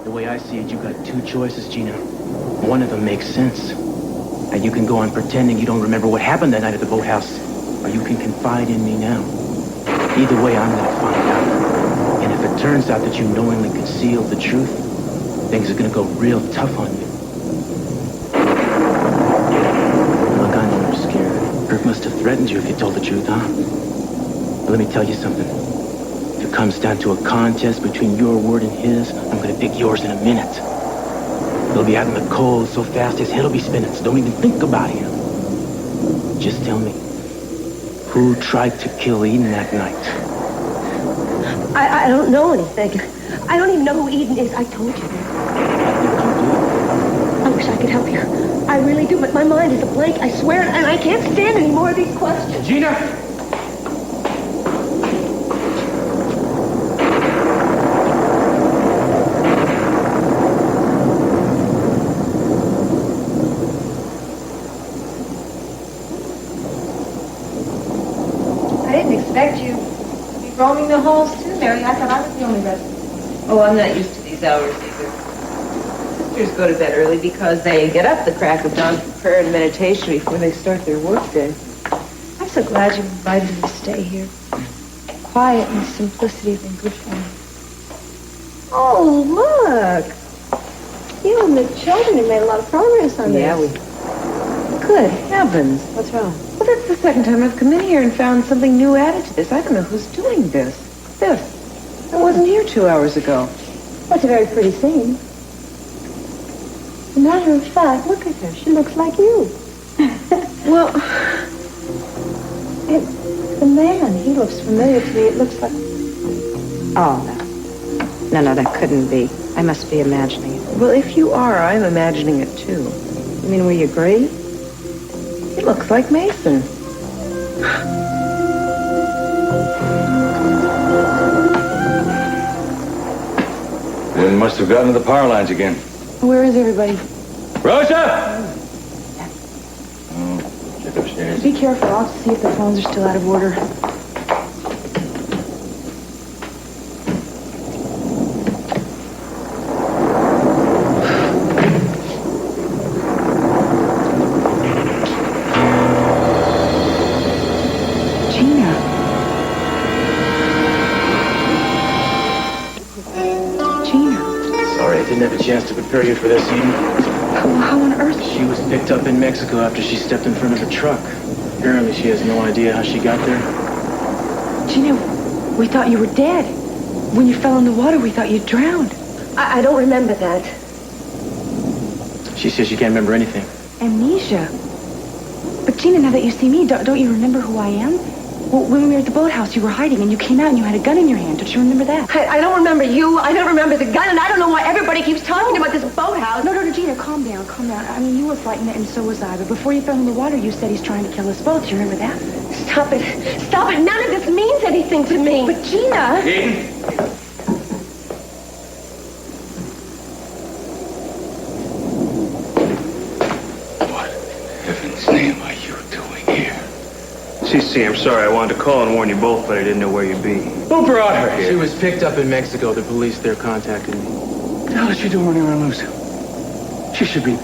The way I see it, you got two choices, Gina. One of them makes sense. And you can go on pretending you don't remember what happened that night at the boathouse. Or you can confide in me now. Either way, I'm gonna find out. And if it turns out that you knowingly concealed the truth, things are gonna go real tough on you. Look, I know you're scared. Kirk must have threatened you if you told the truth, huh? But let me tell you something. If it comes down to a contest between your word and his, I'm gonna pick yours in a minute. He'll be out in the cold so fast his head'll be spinning, so don't even think about him. Just tell me, who tried to kill Eden that night? I don't know anything. I don't even know who Eden is. I told you. I wish I could help you. I really do, but my mind is a blank, I swear, and I can't stand any more of these questions. Gina! I didn't expect you to be roaming the halls too, Mary. I thought I was the only resident. Oh, I'm not used to these hours either. Sisters go to bed early because they get up the crack of dawn for prayer and meditation before they start their workday. I'm so glad you invited me to stay here. Quiet and simplicity have been good for me. Oh, look. You and the children have made a lot of progress on this. Yeah, Good heavens. What's wrong? Well, that's the second time I've come in here and found something new added to this. I don't know who's doing this. I wasn't here 2 hours ago. Well, it's a very pretty scene. As a matter of fact, look at her. She looks like you. Well, It's the man. He looks familiar to me. It looks like... oh, no, that couldn't be. I must be imagining it. Well, if you are, I'm imagining it too. You mean where you agree? He looks like Mason. Then must have gotten to the power lines again. Where is everybody? Rosa! Oh, check upstairs. Be careful. I'll see if the phones are still out of order. Chance to prepare you for this evening. How on earth? She was picked up in Mexico after she stepped in front of a truck. Apparently she has no idea how she got there. Gina, we thought you were dead. When you fell in the water, we thought you drowned. I don't remember that. She says she can't remember anything. Amnesia. But Gina, now that you see me, don't you remember who I am? Well, when we were at the boathouse, you were hiding, and you came out and you had a gun in your hand. Don't you remember that? I don't remember you. I don't remember the gun, and I don't know why everybody keeps talking about this boathouse. No, Gina, calm down. I mean, you were frightened, and so was I. But before you fell in the water, you said he's trying to kill us both. Do you remember that? Stop it. Stop it. None of this means anything to me. But Gina... Eden? What in heaven's name are you doing here? CC, I'm sorry. I wanted to call and warn you both, but I didn't know where you'd be. Who brought her She here? was picked up in Mexico. The police there contacted me. What the hell is she doing running around loose? She should be in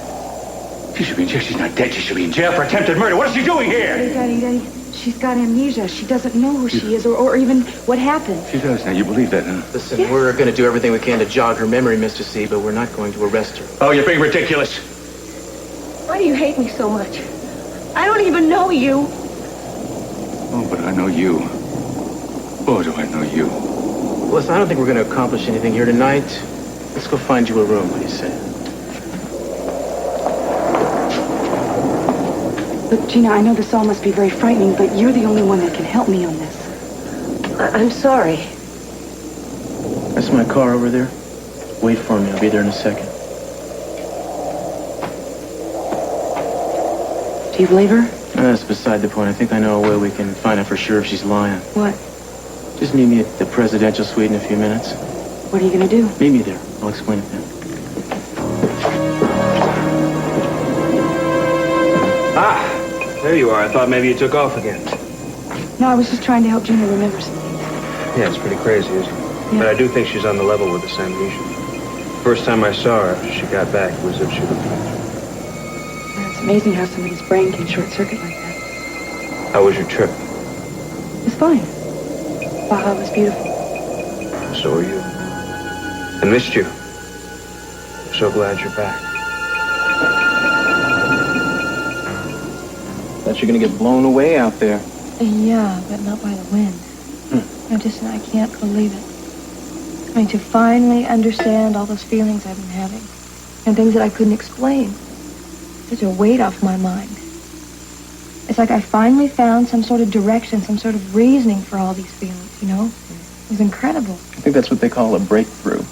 jail. She's not dead. She should be in jail for attempted murder. What is she doing here? Daddy, she's got amnesia. She doesn't know who she is or even what happened. She does now. You believe that, huh? Listen, we're going to do everything we can to jog her memory, Mr. C, but we're not going to arrest her. Oh, you're being ridiculous. Why do you hate me so much? I don't even know you. Oh, but I know you. Oh, do I know you? Listen, I don't think we're going to accomplish anything here tonight. Let's go find you a room. What do you say? Look, Gina, I know this all must be very frightening, but you're the only one that can help me on this. I'm sorry. That's my car over there. Wait for me. I'll be there in a second. Do you believe her? That's beside the point. I think I know a way we can find out for sure if she's lying. What? Just meet me at the presidential suite in a few minutes. What are you going to do? Meet me there. I'll explain it then. Ah, there you are. I thought maybe you took off again. No, I was just trying to help Gina remember something. Yeah, it's pretty crazy, isn't it? Yeah. But I do think she's on the level with this amnesia. First time I saw her after she got back was as if she looked like It's amazing how somebody's brain can short circuit like that. How was your trip? It's fine. Baja was beautiful. So are you. I missed you. So glad you're back. Thought you're gonna get blown away out there. Yeah, but not by the wind. I can't believe it. I mean, to finally understand all those feelings I've been having and things that I couldn't explain. Such a weight off my mind. It's like I finally found some sort of direction, some sort of reasoning for all these feelings, you know? It was incredible. I think that's what they call a breakthrough.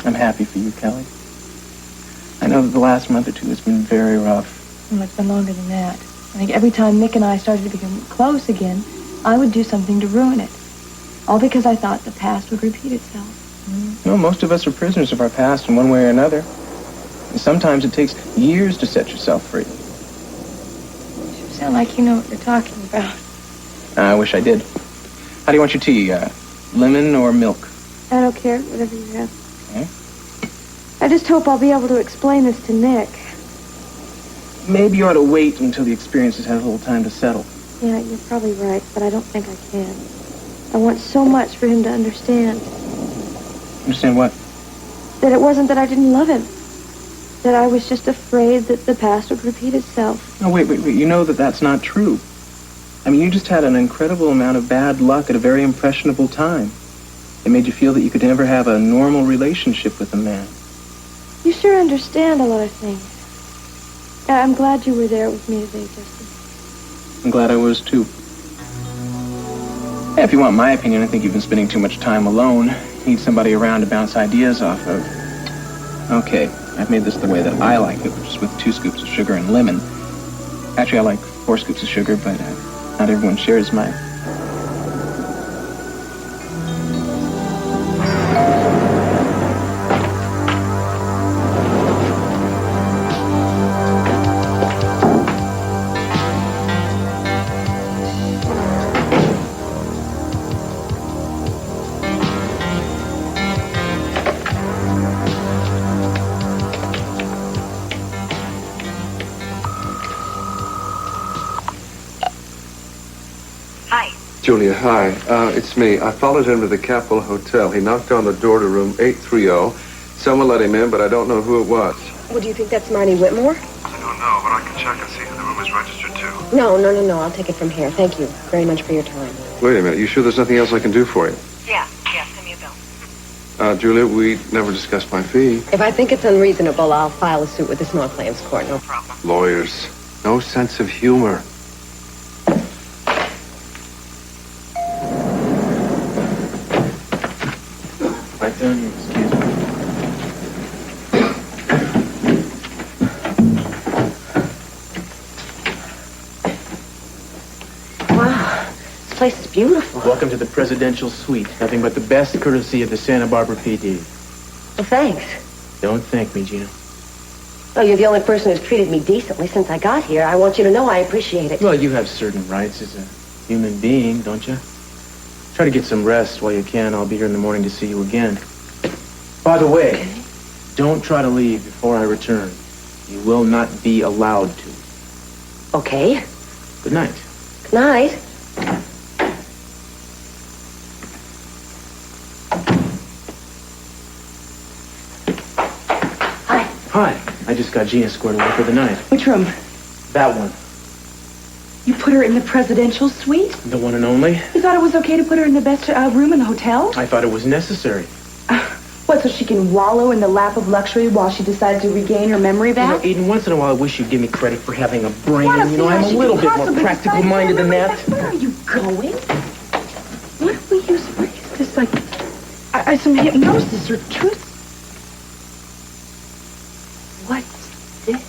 I'm happy for you, Kelly. I know that the last month or two has been very rough. Well, it's been longer than that. I think every time Nick and I started to become close again, I would do something to ruin it. All because I thought the past would repeat itself. No, most of us are prisoners of our past in one way or another. And sometimes it takes years to set yourself free. You sure sound like you know what you're talking about. I wish I did. How do you want your tea? Lemon or milk? I don't care, whatever you have. Okay. I just hope I'll be able to explain this to Nick. Maybe you ought to wait until the experience has had a little time to settle. Yeah, you're probably right, but I don't think I can. I want so much for him to understand. Understand what? That it wasn't that I didn't love him. That I was just afraid that the past would repeat itself. No, wait. You know that that's not true. I mean, you just had an incredible amount of bad luck at a very impressionable time. It made you feel that you could never have a normal relationship with a man. You sure understand a lot of things. I'm glad you were there with me today, Justin. I'm glad I was, too. Yeah, if you want my opinion, I think you've been spending too much time alone. You need somebody around to bounce ideas off of. Okay, I've made this the way that I like it, which is with 2 scoops of sugar and lemon. Actually, I like 4 scoops of sugar, but not everyone shares mine. Julia, hi. It's me. I followed him to the Capitol Hotel. He knocked on the door to room 830. Someone let him in, but I don't know who it was. Well, do you think that's Marty Whitmore? I don't know, but I can check and see if the room is registered, too. No. I'll take it from here. Thank you very much for your time. Wait a minute. You sure there's nothing else I can do for you? Yeah, send me a bill. Julia, we never discussed my fee. If I think it's unreasonable, I'll file a suit with the Small Claims Court. No problem. Lawyers. No sense of humor. My turn, excuse me. Wow, this place is beautiful. Welcome to the presidential suite. Nothing but the best courtesy of the Santa Barbara PD. Well, thanks. Don't thank me, Gina. Well, you're the only person who's treated me decently since I got here. I want you to know I appreciate it. Well, you have certain rights as a human being, don't you? Try to get some rest while you can. I'll be here in the morning to see you again. By the way, don't try to leave before I return. You will not be allowed to. Okay. Good night. Good night. Hi. I just got Gina squared away for the night. Which room? That one. You put her in the presidential suite? The one and only. You thought it was okay to put her in the best room in the hotel? I thought it was necessary. What, so she can wallow in the lap of luxury while she decides to regain her memory You know, back? Eden, once in a while I wish you'd give me credit for having a brain. What, You know, I'm a little bit more practical-minded than that. Where are you going? What if we use, what is this, like, some hypnosis or truth? What's this?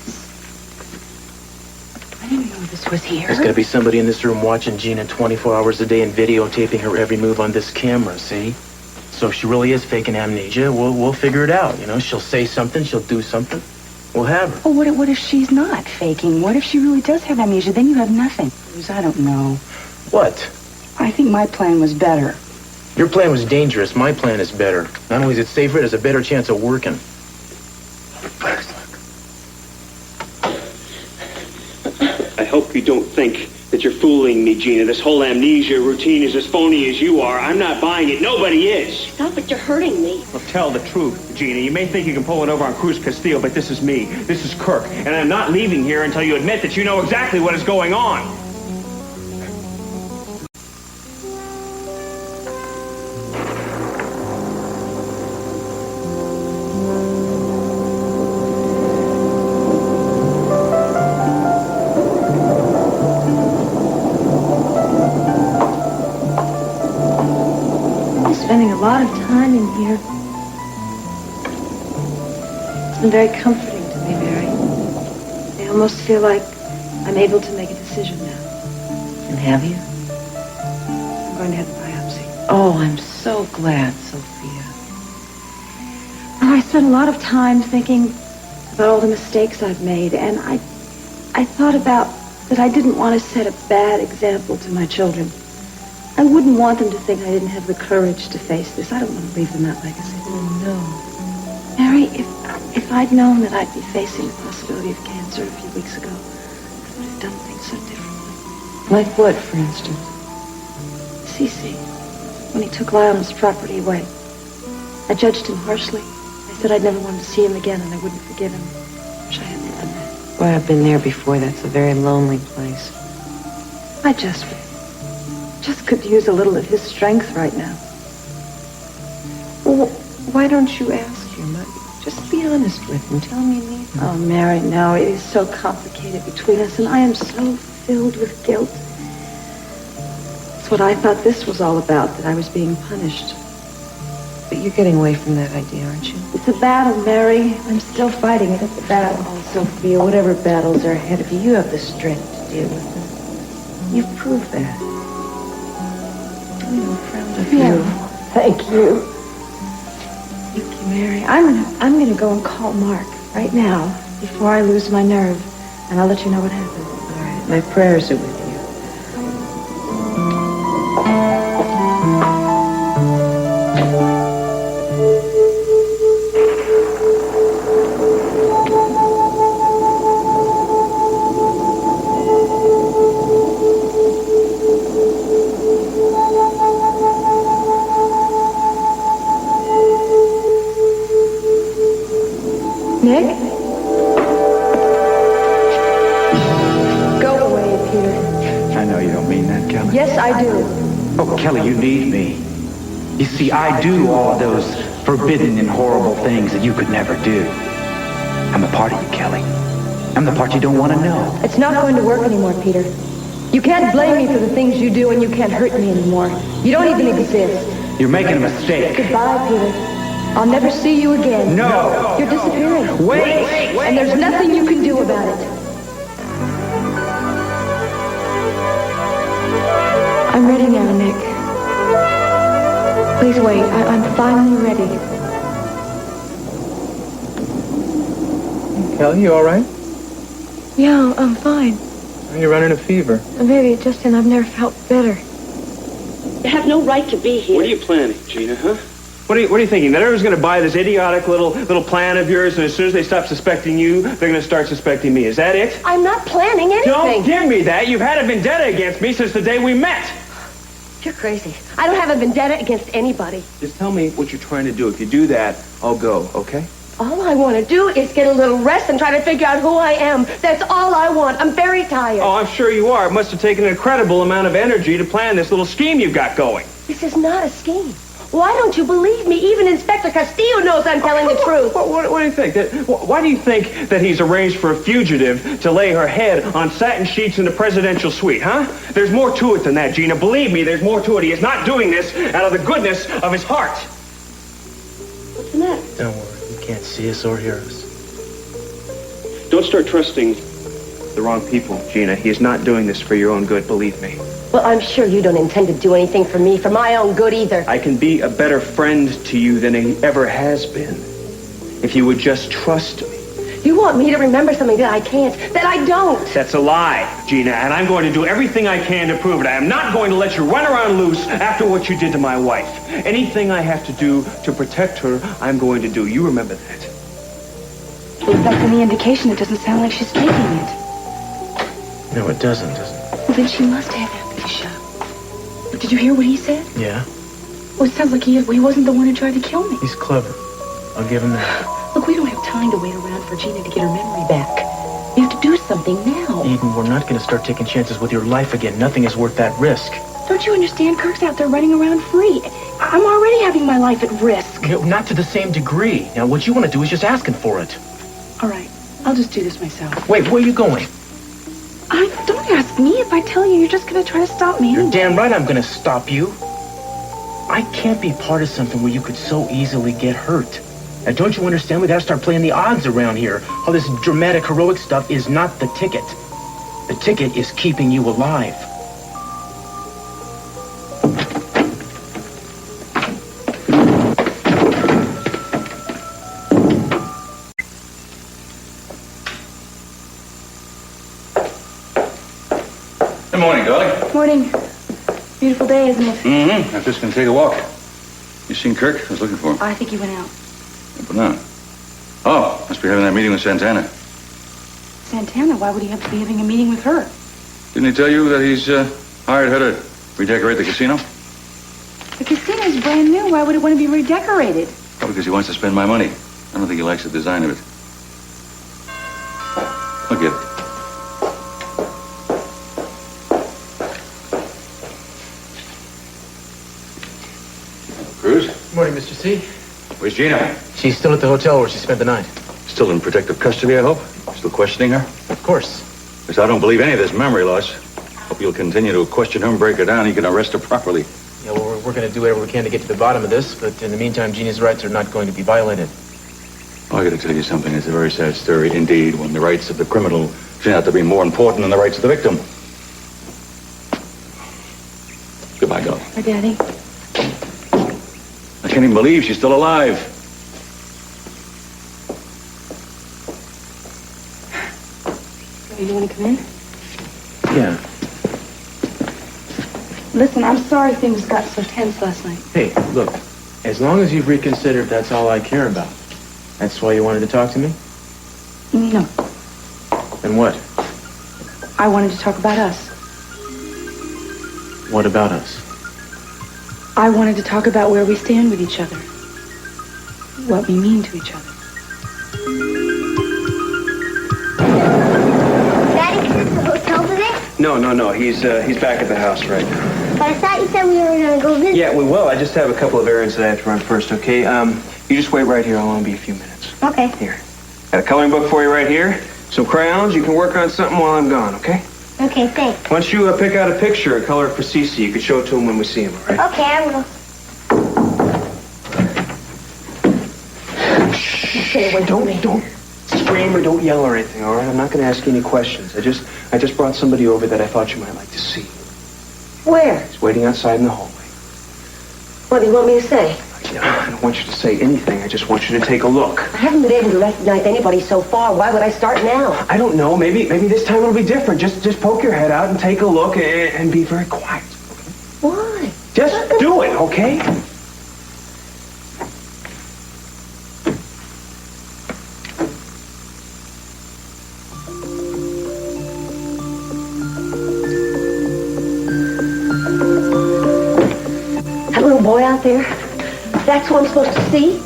I didn't know this was here. There's got to be somebody in this room watching Gina 24 hours a day and videotaping her every move on this camera, see? So if she really is faking amnesia, we'll figure it out, you know? She'll say something, she'll do something. We'll have her. Oh, what if she's not faking? What if she really does have amnesia? Then you have nothing. I don't know. What? I think my plan was better. Your plan was dangerous. My plan is better. Not only is it safer, it has a better chance of working. I hope you don't think that you're fooling me, Gina. This whole amnesia routine is as phony as you are. I'm not buying it. Nobody is. Stop it, you're hurting me. Well, tell the truth, Gina. You may think you can pull it over on Cruz Castillo, but this is me. This is Kirk. And I'm not leaving here until you admit that you know exactly what is going on. Spending a lot of time in here. It's been very comforting to me, Mary. I almost feel like I'm able to make a decision now. And have you? I'm going to have a biopsy. Oh, I'm so glad, Sophia. Oh, I spent a lot of time thinking about all the mistakes I've made, and I thought about that I didn't want to set a bad example to my children. I wouldn't want them to think I didn't have the courage to face this. I don't want to leave them that legacy. Oh, no. Mary, if I'd known that I'd be facing the possibility of cancer a few weeks ago, I would have done things so differently. Like what, for instance? Cece, when he took Lionel's property away, I judged him harshly. I said I'd never want to see him again and I wouldn't forgive him. Wish I hadn't done that. Boy, I've been there before. That's a very lonely place. I just could use a little of his strength right now. Well, why don't you ask him? Just be honest with him. Tell him you need him. Oh, Mary, no, it is so complicated between us, and I am so filled with guilt. It's what I thought this was all about, that I was being punished. But you're getting away from that idea, aren't you? It's a battle, Mary. I'm still fighting it. It's a battle. Oh, Sophia, whatever battles are ahead of you, you have the strength to deal with them. You've proved that. I'm proud of you. Thank you. Thank you, Mary. I'm gonna go and call Mark right now before I lose my nerve, and I'll let you know what happens. All right. My prayers are with you. Nick? Go away, Peter. I know you don't mean that, Kelly. Yes, I do. Oh, Kelly, you need me. You see, I do all of those forbidden and horrible things that you could never do. I'm a part of you, Kelly. I'm the part you don't want to know. It's not going to work anymore, Peter. You can't blame me for the things you do, and you can't hurt me anymore. You don't even exist. You're making a mistake. Goodbye, Peter. I'll never see you again. No! You're disappearing. Wait! And there's nothing you can do about it. I'm ready now, Nick. Please wait. I'm finally ready. Kelly, you all right? Yeah, I'm fine. You're running a fever. Maybe, Justin, I've never felt better. You have no right to be here. What are you planning, Gina, huh? What are you thinking? That everyone's going to buy this idiotic little plan of yours, and as soon as they stop suspecting you, they're going to start suspecting me. Is that it? I'm not planning anything. Don't give me that. You've had a vendetta against me since the day we met. You're crazy. I don't have a vendetta against anybody. Just tell me what you're trying to do. If you do that, I'll go, okay? All I want to do is get a little rest and try to figure out who I am. That's all I want. I'm very tired. Oh, I'm sure you are. It must have taken an incredible amount of energy to plan this little scheme you've got going. This is not a scheme. Why don't you believe me? Even Inspector Castillo knows I'm telling the truth. What do you think? Why do you think that he's arranged for a fugitive to lay her head on satin sheets in the presidential suite, huh? There's more to it than that, Gina. Believe me, there's more to it. He is not doing this out of the goodness of his heart. What's the matter? Don't worry. You can't see us or hear us. Don't start trusting the wrong people, Gina. He is not doing this for your own good, believe me. Well, I'm sure you don't intend to do anything for me, for my own good either. I can be a better friend to you than he ever has been. If you would just trust me. You want me to remember something that I can't, that I don't. That's a lie, Gina, and I'm going to do everything I can to prove it. I am not going to let you run around loose after what you did to my wife. Anything I have to do to protect her, I'm going to do. You remember that. If that's any indication, it doesn't sound like she's taking it. No, it doesn't. Well, then she must have amnesia. Did you hear what he said? Yeah, Well, it sounds like he wasn't the one who tried to kill me. he's clever. I'll give him that. Look, we don't have time to wait around for Gina to get her memory back. We have to do something now. Eden, we're not going to start taking chances with your life again. Nothing is worth that risk. Don't you understand? Kirk's out there running around free. I'm already having my life at risk. You know, not to the same degree. Now, what you want to do is just asking for it. All right, I'll just do this myself. Wait, where are you going? Don't ask me. If I tell you, you're just going to try to stop me. You're damn right I'm going to stop you. I can't be part of something where you could so easily get hurt. Now, don't you understand? We got to start playing the odds around here. All this dramatic, heroic stuff is not the ticket. The ticket is keeping you alive. Good morning, darling. Morning. Beautiful day, isn't it? Mm-hmm. I'm just going to take a walk. You seen Kirk? I was looking for him. I think he went out. But no. Oh, must be having that meeting with Santana. Santana, why would he have to be having a meeting with her? Didn't he tell you that he's hired her to redecorate the casino? The casino's brand new. Why would it want to be redecorated? Probably because he wants to spend my money. I don't think he likes the design of it. Look at it. Cruz? Morning, Mr. C. Where's Gina? She's still at the hotel where she spent the night. Still in protective custody, I hope? Still questioning her? Of course. Because I don't believe any of this memory loss. Hope you'll continue to question her and break her down. You can arrest her properly. Yeah, well, we're going to do whatever we can to get to the bottom of this, but in the meantime, Gina's rights are not going to be violated. Oh, I got to tell you something. It's a very sad story indeed when the rights of the criminal turn out to be more important than the rights of the victim. Goodbye, darling. Hi, Daddy. I can't even believe she's still alive. You want to come in? Yeah. Listen, I'm sorry things got so tense last night. Hey, look, as long as you've reconsidered, that's all I care about. That's why you wanted to talk to me? No, Then what? I wanted to talk about us. What about us? I wanted to talk about where we stand with each other. What we mean to each other. Daddy, is this the hotel today? No. He's back at the house right now. But I thought you said we were going to go visit. Yeah, we will. I just have a couple of errands that I have to run first, okay? You just wait right here. I'll only be a few minutes. Okay. Here. Got a coloring book for you right here. Some crayons. You can work on something while I'm gone, okay? Okay, thanks. Once you pick out a picture and color it for Cece, you can show it to him when we see him, all right? Okay, I will. Stay away from me. Don't scream or don't yell or anything, all right? I'm not going to ask you any questions. I just brought somebody over that I thought you might like to see. Where? He's waiting outside in the hallway. What do you want me to say? I don't want you to say anything. I just want you to take a look. I haven't been able to recognize anybody so far. Why would I start now? I don't know. Maybe this time it'll be different. Just poke your head out and take a look and be very quiet. Why? Just do it, okay? That little boy out there? That's who I'm supposed to see?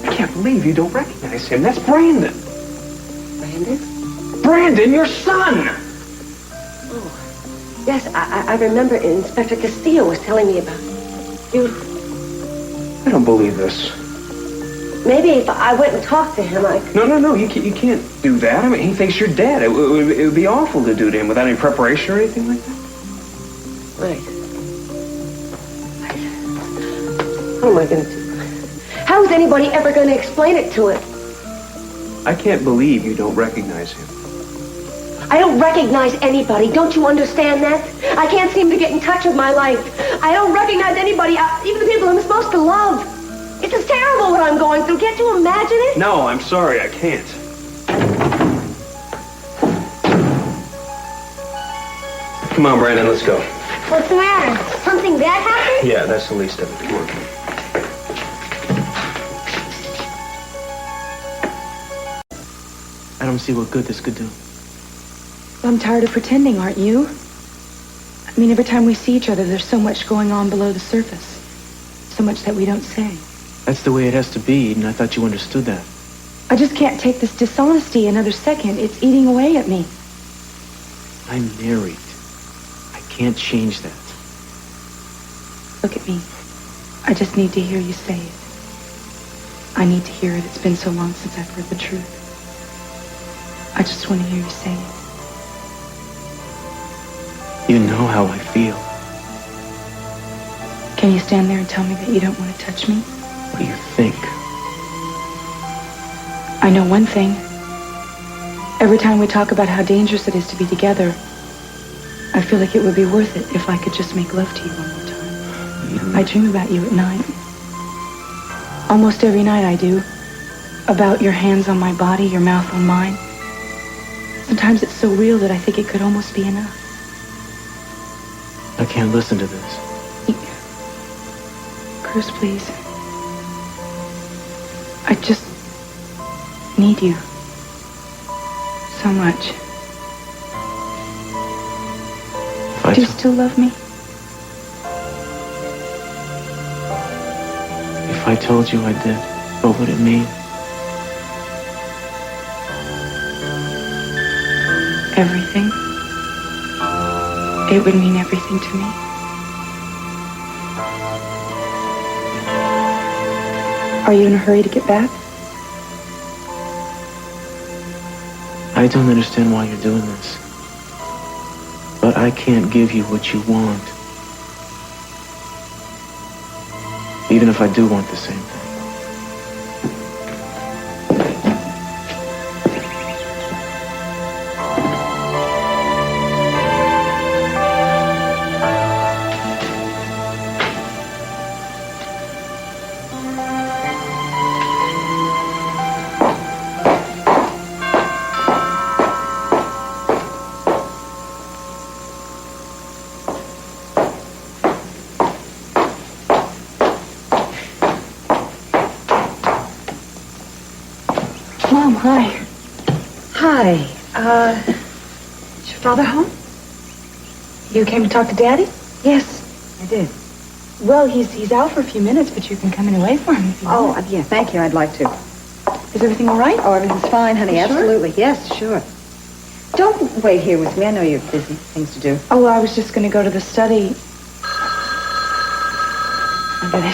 I can't believe you don't recognize him. That's Brandon. Brandon? Brandon, your son! Oh, yes, I remember Inspector Castillo was telling me about you. I don't believe this. Maybe if I went and talked to him, I could... No, you can't do that. I mean, he thinks you're dead. It would be awful to do to him without any preparation or anything like that. Right. What am I going to do? How is anybody ever going to explain it to him? I can't believe you don't recognize him. I don't recognize anybody. Don't you understand that? I can't seem to get in touch with my life. I don't recognize anybody, even the people I'm supposed to love. This is terrible what I'm going through. Can't you imagine it? No, I'm sorry, I can't. Come on, Brandon, let's go. What's the matter? Something bad happened? Yeah, that's the least of it. Come on. I don't see what good this could do. I'm tired of pretending, aren't you? I mean, every time we see each other, there's so much going on below the surface. So much that we don't say. That's the way it has to be, Eden. I thought you understood that. I just can't take this dishonesty another second. It's eating away at me. I'm married. I can't change that. Look at me. I just need to hear you say it. I need to hear it. It's been so long since I've heard the truth. I just want to hear you say it. You know how I feel. Can you stand there and tell me that you don't want to touch me? What do you think? I know one thing. Every time we talk about how dangerous it is to be together, I feel like it would be worth it if I could just make love to you one more time. I dream about you at night. Almost every night I do. About your hands on my body, your mouth on mine. Sometimes it's so real that I think it could almost be enough. I can't listen to this. Curse, please. I just need you. So much. Do you still love me? If I told you I did, what would it mean? Everything. It would mean everything to me. Are you in a hurry to get back? I don't understand why you're doing this. But I can't give you what you want. Even if I do want the same thing. Mom, hi. Hi. Is your father home? You came to talk to Daddy? Yes, I did. Well, he's out for a few minutes, but you can come in and wait for him if you want. Oh, yeah, thank you. I'd like to. Is everything all right? Oh, everything's fine, honey. You sure? Absolutely. Yes, sure. Don't wait here with me. I know you're busy. Things to do. Oh, well, I was just going to go to the study. I get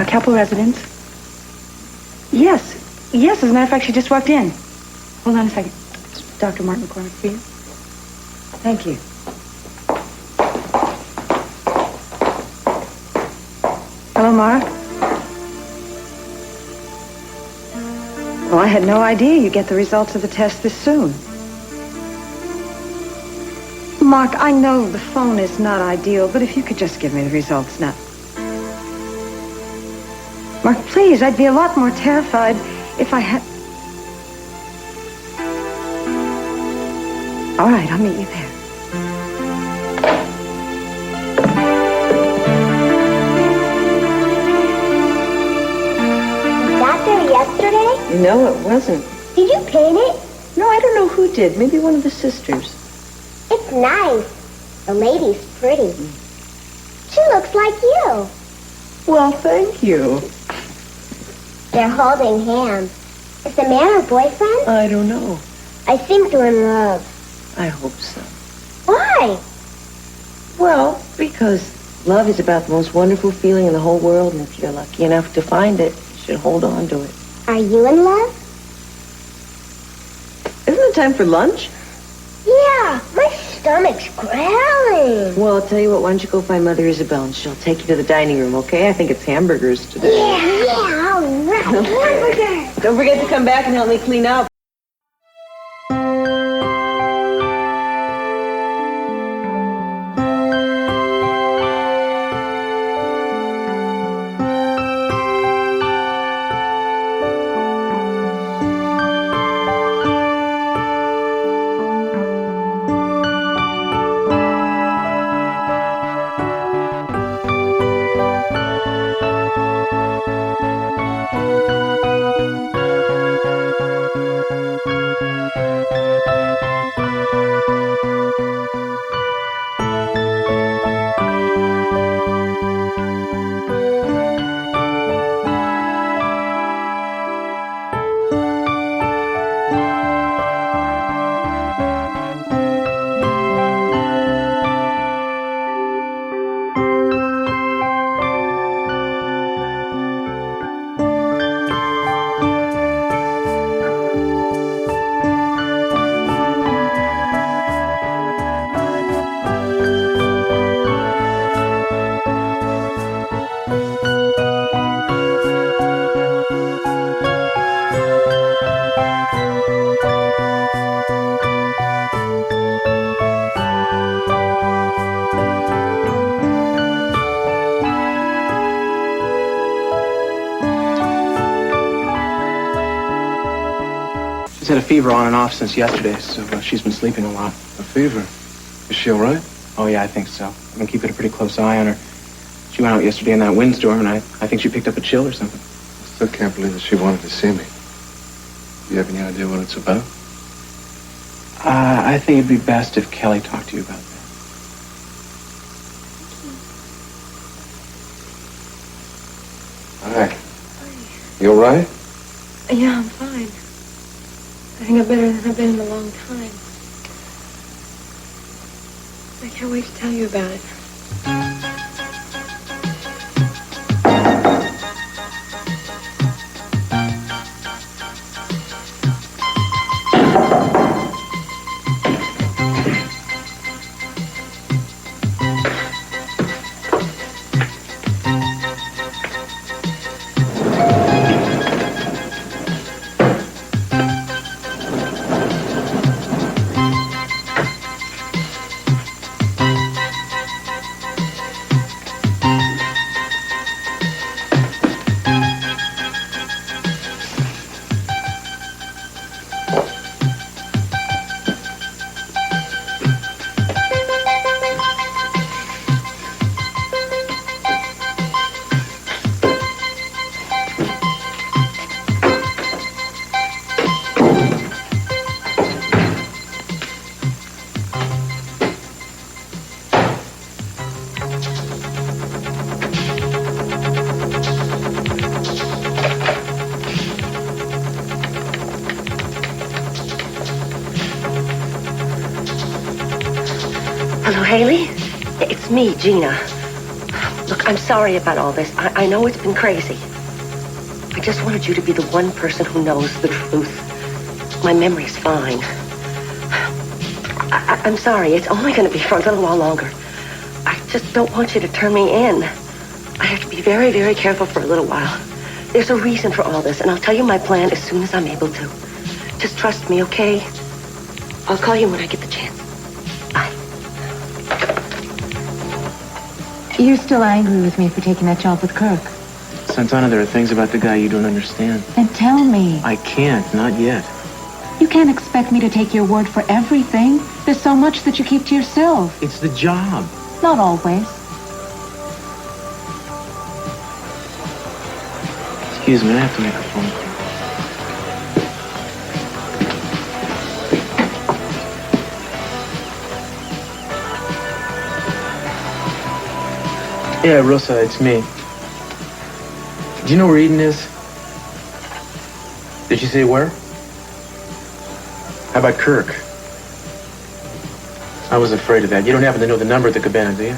it. Capel residence. Yes. Yes, as a matter of fact, she just walked in. Hold on a second. It's Dr. Martin McCormick for you. Thank you. Hello, Mara. Well, I had no idea you'd get the results of the test this soon. Mark, I know the phone is not ideal, but if you could just give me the results now. Mark, please, I'd be a lot more terrified if I had... All right, I'll meet you there. Was that there yesterday? No, it wasn't. Did you paint it? No, I don't know who did. Maybe one of the sisters. It's nice. The lady's pretty. She looks like you. Well, thank you. They're holding hands. Is the man her boyfriend? I don't know. I think they're in love. I hope so. Why? Well, because love is about the most wonderful feeling in the whole world, and if you're lucky enough to find it, you should hold on to it. Are you in love? Isn't it time for lunch? Yeah, my stomach's growling. Well, I'll tell you what, why don't you go find Mother Isabel, and she'll take you to the dining room, okay? I think it's hamburgers today. Yeah, all right. Hamburger. Don't forget to come back and help me clean up. She's had a fever on and off since yesterday, so she's been sleeping a lot. A fever? Is she all right? Oh, yeah, I think so. I've been keeping a pretty close eye on her. She went out yesterday in that windstorm, and I think she picked up a chill or something. I still can't believe that she wanted to see me. Do you have any idea what it's about? I think it'd be best if Kelly talked to you about that. Hi. You all right? Yeah, I'm fine. I think I'm better than I've been in a long time. I can't wait to tell you about it. Hello, Haley? It's me, Gina. Look, I'm sorry about all this. I know it's been crazy. I just wanted you to be the one person who knows the truth. My memory's fine. I'm sorry. It's only going to be for a little while longer. I just don't want you to turn me in. I have to be very, very careful for a little while. There's a reason for all this, and I'll tell you my plan as soon as I'm able to. Just trust me, okay? I'll call you when I get the chance. Bye. You're still angry with me for taking that job with Kirk. Santana, there are things about the guy you don't understand. Then tell me. I can't, not yet. You can't expect me to take your word for everything. There's so much that you keep to yourself. It's the job. Not always. Excuse me, I have to make a phone call. Yeah, Rosa, it's me. Do you know where Eden is? Did she say where? How about Kirk? I was afraid of that. You don't happen to know the number at the cabana, do you?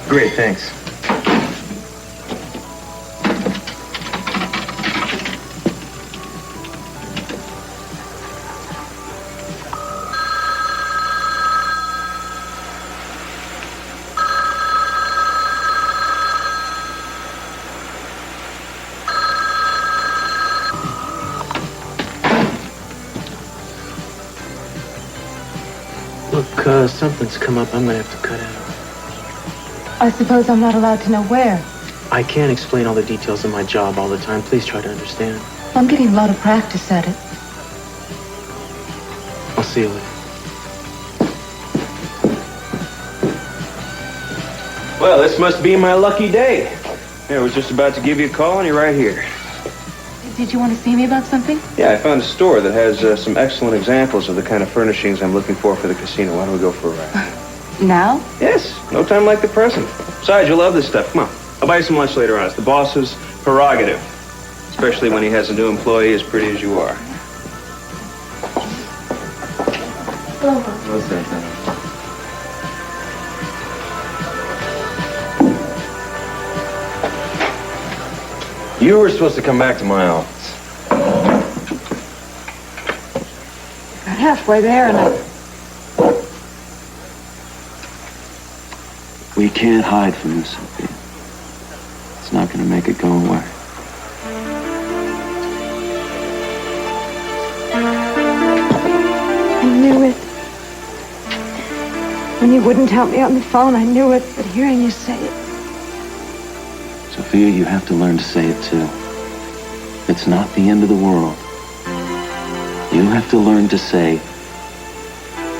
Great, thanks. Look, something's come up. I'm gonna have to cut out. I suppose I'm not allowed to know where. I can't explain all the details of my job all the time. Please try to understand. I'm getting a lot of practice at it. I'll see you later. Well, this must be my lucky day. I was just about to give you a call, and you're right here. Did you want to see me about something? Yeah, I found a store that has some excellent examples of the kind of furnishings I'm looking for the casino. Why don't we go for a ride? Now? Yes, no time like the present. Besides, you'll love this stuff. Come on. I'll buy you some lunch later on. It's the boss's prerogative. Especially when he has a new employee as pretty as you are. What's that then? You were supposed to come back to my office. Got halfway there and We can't hide from this, Sophia. It's not going to make it go away. I knew it. When you wouldn't help me on the phone, I knew it. But hearing you say it, Sophia, you have to learn to say it too. It's not the end of the world. You have to learn to say,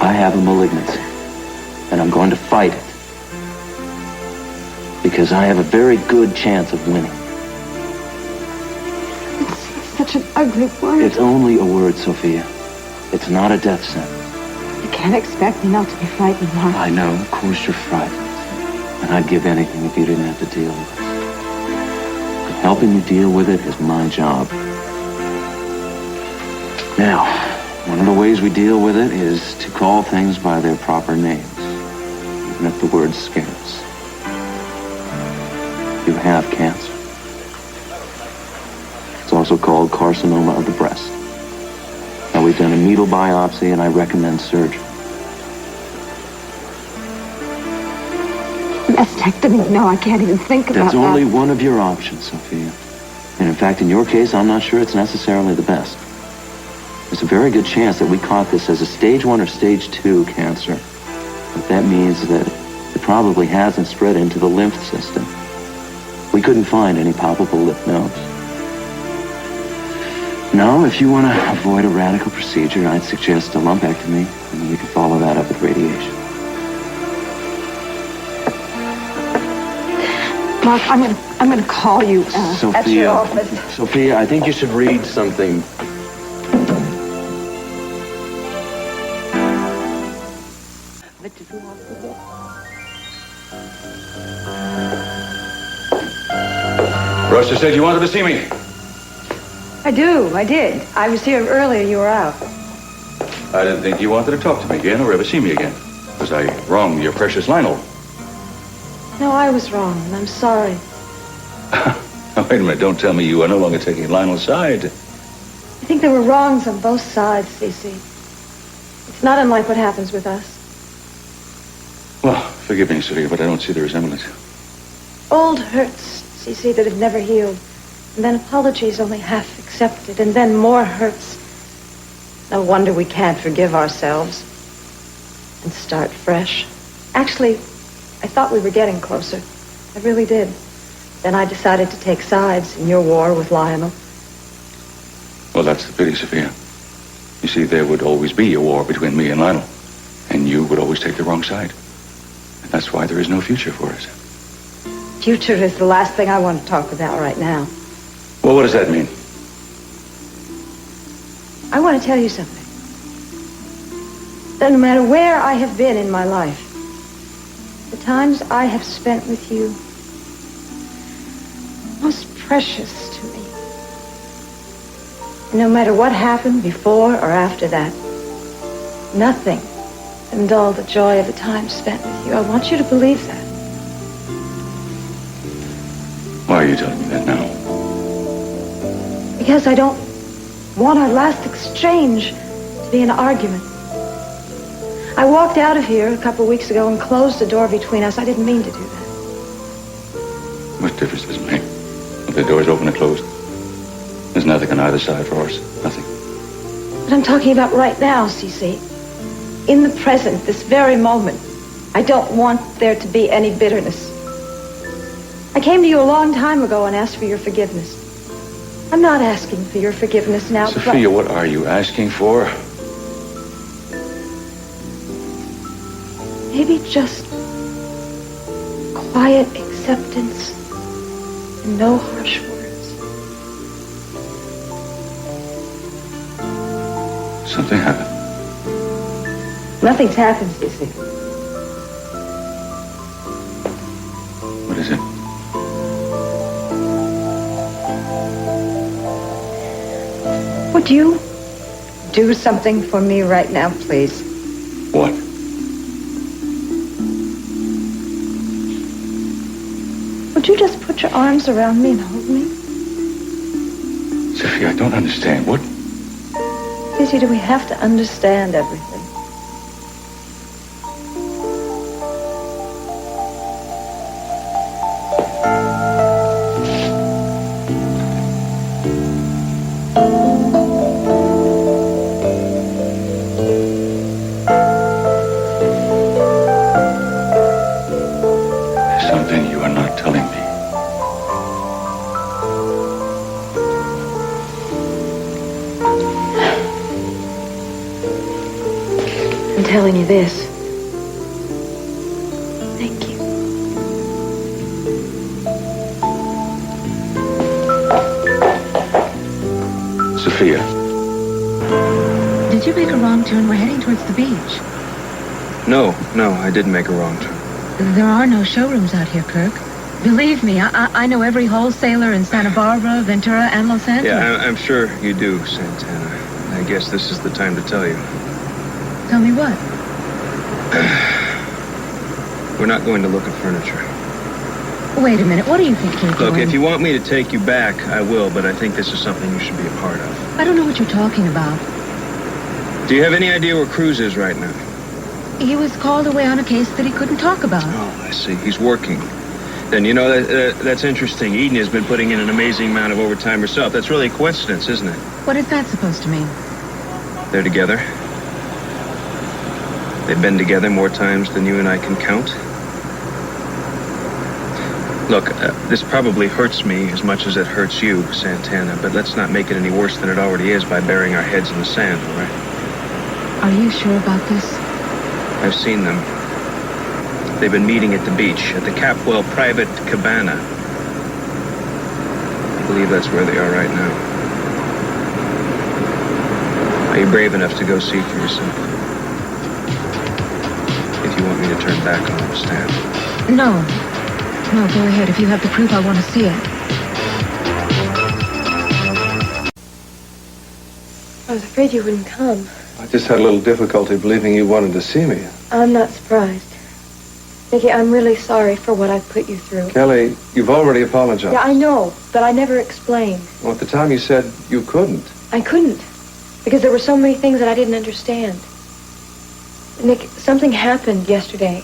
I have a malignancy, and I'm going to fight it. Because I have a very good chance of winning. It's such an ugly word. It's only a word, Sophia. It's not a death sentence. You can't expect me not to be frightened, Mark. I know, of course you're frightened. And I'd give anything if you didn't have to deal with it. But helping you deal with it is my job. Now, one of the ways we deal with it is to call things by their proper names, even if the word scares. You have cancer. It's also called carcinoma of the breast. Now, we've done a needle biopsy, and I recommend surgery. Mastectomy? No, I can't even think about That's that. only one of your options, Sophia. And in fact, in your case, I'm not sure it's necessarily the best. There's a very good chance that we caught this as a stage 1 or stage 2 cancer. But that means that it probably hasn't spread into the lymph system. We couldn't find any palpable lymph nodes. No, if you want to avoid a radical procedure, I'd suggest a lumpectomy, and we can follow that up with radiation. Mark, I'm gonna call you at your office. Sophia, I think you should read something. Rosa said you wanted to see me. I did. I was here earlier. You were out. I didn't think you wanted to talk to me again or ever see me again. Was I wrong, your precious Lionel? No, I was wrong, and I'm sorry. Now, wait a minute, don't tell me you are no longer taking Lionel's side. I think there were wrongs on both sides, Cece. It's not unlike what happens with us. Well, forgive me, Sophia, but I don't see the resemblance. Old hurts, Cece, that have never healed. And then apologies only half accepted, and then more hurts. No wonder we can't forgive ourselves and start fresh. Actually, I thought we were getting closer. I really did. Then I decided to take sides in your war with Lionel. Well, that's the pity, Sophia. You see, there would always be a war between me and Lionel. And you would always take the wrong side. And that's why there is no future for us. Future is the last thing I want to talk about right now. Well, what does that mean? I want to tell you something. That no matter where I have been in my life, the times I have spent with you, most precious to me. And no matter what happened before or after that, nothing can dull the joy of the time spent with you. I want you to believe that. Why are you telling me that now? Because I don't want our last exchange to be an argument. I walked out of here a couple of weeks ago and closed the door between us. I didn't mean to do that. What difference does it make? If the door's open or closed? There's nothing on either side for us. Nothing. But I'm talking about right now, Cece. In the present, this very moment. I don't want there to be any bitterness. I came to you a long time ago and asked for your forgiveness. I'm not asking for your forgiveness now, Sophia, what are you asking for? Maybe just quiet acceptance and no harsh words. Something happened. Nothing's happened, Cece. What is it? Would you do something for me right now, please? What? Would you just put your arms around me and hold me? Sophia, I don't understand. What? Cece, do we have to understand everything? Something you are not telling me. telling you this. Thank you. Sophia. Did you make a wrong turn? We're heading towards the beach. No, I didn't make a wrong turn. There are no showrooms out here, Kirk. Believe me, I know every wholesaler in Santa Barbara, Ventura, and Los Angeles. Yeah, I'm sure you do, Santana. I guess this is the time to tell you. Tell me what? We're not going to look at furniture. Wait a minute, what do you think you're doing? Look, if you want me to take you back, I will, but I think this is something you should be a part of. I don't know what you're talking about. Do you have any idea where Cruz is right now? He was called away on a case that he couldn't talk about. Oh, I see. He's working. Then, you know, that's interesting. Eden has been putting in an amazing amount of overtime herself. That's really a coincidence, isn't it? What is that supposed to mean? They're together. They've been together more times than you and I can count. Look, this probably hurts me as much as it hurts you, Santana, but let's not make it any worse than it already is by burying our heads in the sand, all right? Are you sure about this? I've seen them. They've been meeting at the beach, at the Capwell private cabana. I believe that's where they are right now. Are you brave enough to go see for yourself? If you want me to turn back, I'll understand. No, go ahead. If you have the proof, I want to see it. I was afraid you wouldn't come. I just had a little difficulty believing you wanted to see me. I'm not surprised. Nicky, I'm really sorry for what I've put you through. Kelly, you've already apologized. Yeah, I know, but I never explained. Well, at the time you said you couldn't. I couldn't, because there were so many things that I didn't understand. Nick, something happened yesterday,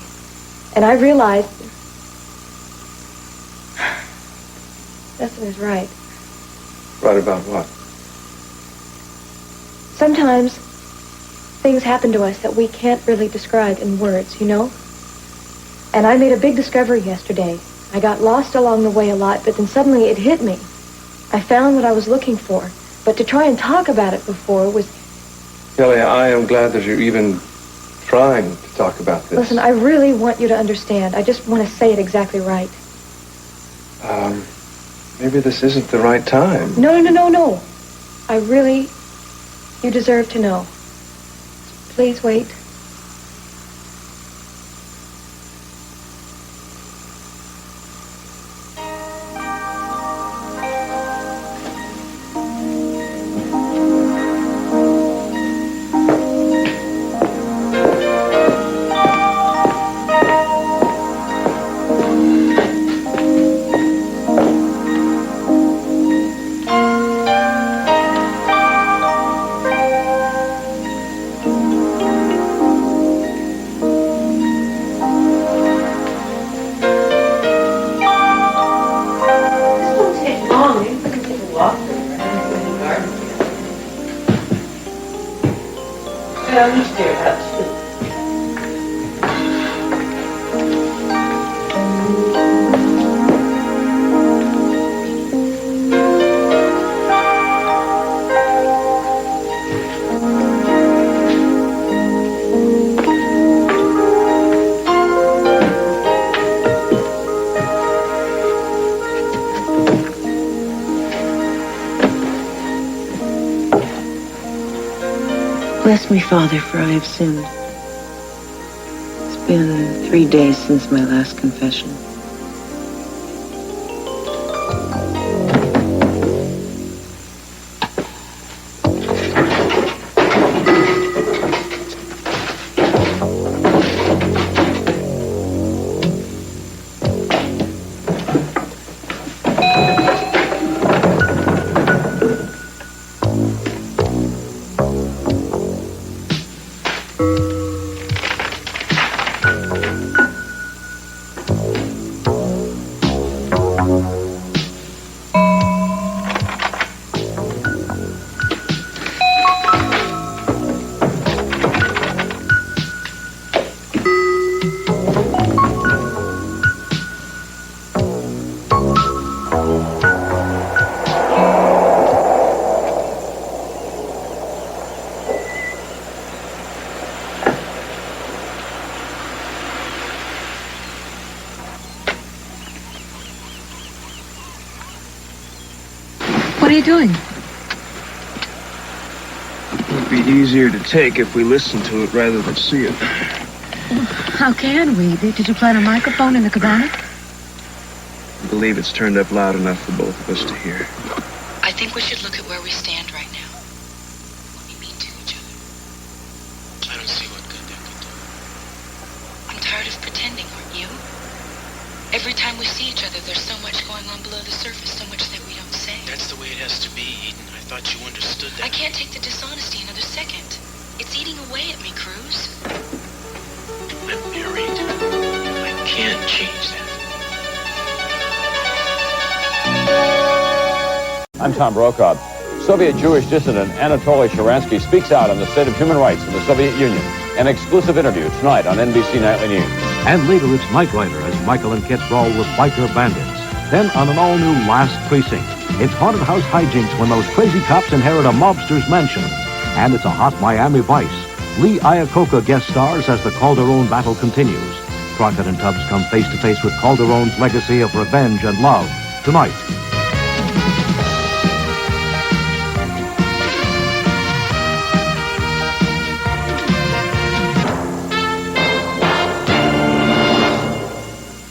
and I realized Dustin is right. Right about what? Sometimes things happen to us that we can't really describe in words, you know? And I made a big discovery yesterday. I got lost along the way a lot, but then suddenly it hit me. I found what I was looking for, but to try and talk about it before was... Kelly, I am glad that you're even trying to talk about this. Listen, I really want you to understand. I just want to say it exactly right. Maybe this isn't the right time. No. I really... You deserve to know. Please wait. Bless me, Father, for I have sinned. It's been 3 days since my last confession. What are you doing? It would be easier to take if we listened to it rather than see it. How can we? Did you plant a microphone in the cabana? I believe it's turned up loud enough for both of us to hear. I think we should look at where we stand right now. What we mean to each other. I don't see what good that could do. I'm tired of pretending, aren't you? Every time we see each other, there's so much going on below the surface, so much that we don't say. That's the way it has to be, Eden. I thought you understood that. I can't take the dishonesty another second. It's eating away at me, Cruz. I'm married. I can't change that. I'm Tom Brokaw. Soviet Jewish dissident Anatoly Sharansky speaks out on the state of human rights in the Soviet Union. An exclusive interview tonight on NBC Nightly News. And later it's Knight Rider as Michael and Kit brawl with biker bandits. Then on an all-new Last Precinct, it's haunted house hijinks when those crazy cops inherit a mobster's mansion. And it's a hot Miami Vice. Lee Iacocca guest stars as the Calderon battle continues. Crockett and Tubbs come face-to-face with Calderon's legacy of revenge and love tonight